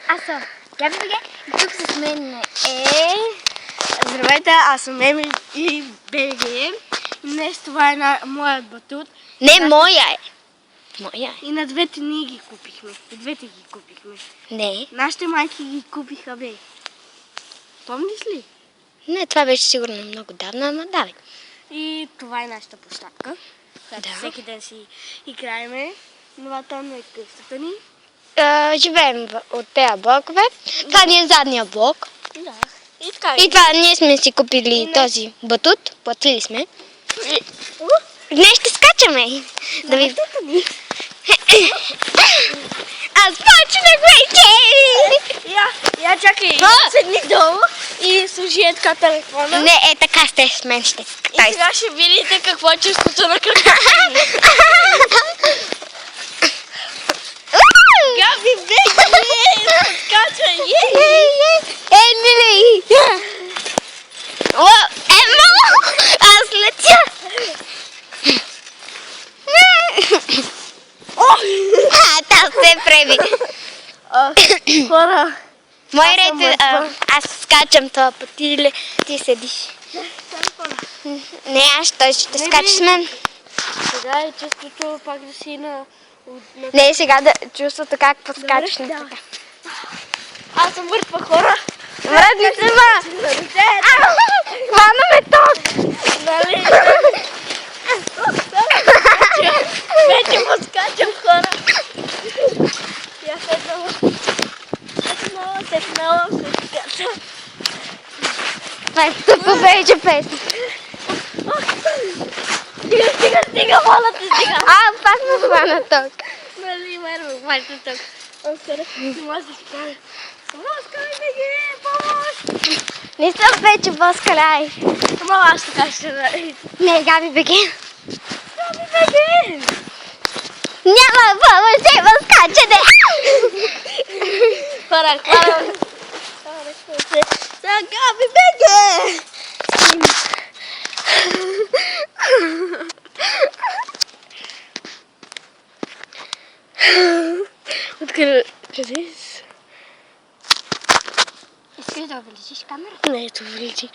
Аз съм Габи БГ и тук с мен Здравейте, аз съм Еми и БГ. Днес това е моят батут. Не, моя е. Моя е. И на двете ние ги купихме. И двете ги купихме. Не. Нашите майки ги купиха, бе. Помниш ли? Не, това беше сигурно много давно, ама давай. И това е нашата площадка, която Да. всеки ден си играеме. Това там е къщата ни. Живеем от тези блокове. Това ни е задния блок. Да. И така. И това ние сме си купили този батут. Платили сме. Днес ще скачаме. Да ви... Аз почнах вече! Я чакай, седни долу и служи е така телефона. Не, е така сте с мен ще И скачай. сега ще видите какво е чувството на кръка. Габи, беги! Скача, Емили! Емо! Аз летя! Та се преби. Хора, Мой Аз ред съм е, мъртва. аз скачам това път, ти седиш. Не, той ще скачи с мен. сега е чувството пак да си на... Не, сега да чувството как подскачаш на да. така. Аз съм мъртва, хора. Вратница ма! Хвана ме то! Нали? Вече подскачам, хора. Я седнала. Седнала, се скача. Това е тъпо вече песен. Стига, моля те, стига. Пак ме хвана ток. Нали, меро, майка тук. Хора, не може да си кажа. Москали, беги, помощ! Не съм вече Боскалай. Ама аз така ще направи. Не, Габи БГ. Габи, беги! Няма помощ, възкачане. Хора, хвана. Сега Габи, беги! Откъде си? Искаш да увеличиш камера? Не, ето увеличи.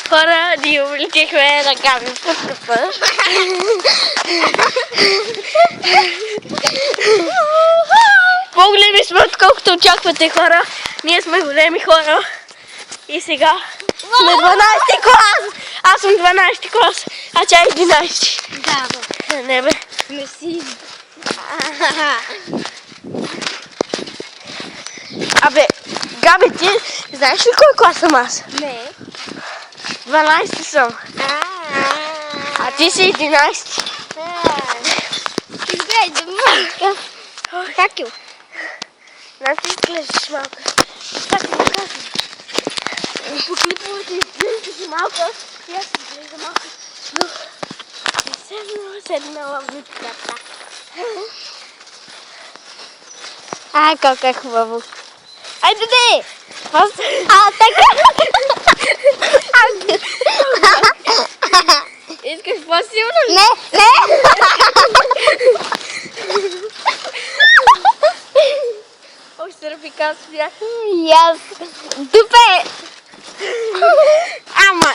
Хора, ние увеличихме на Габи подкъпа. По-големи сме, отколкото очаквате, хора. Ние сме големи хора. И сега сме 12-ти клас. Аз съм 12-ти клас, а тя е 11-ти. Да, бе. Не, бе. Не си. Абе, Габи, ти знаеш ли кой клас съм аз? Не. 12 съм. А ти си 11. Ти гледай да мънка. Как е? Значи изглеждаш малко. Как ти го казвам? По клиповете изглеждаш малко. И аз изглеждам малко. Но седнала в витката. Колко е хубаво. Айде де! Така. Искаш по-силно ли? Не. Ох, сърфикат бях. Аз. Дупе. Ама,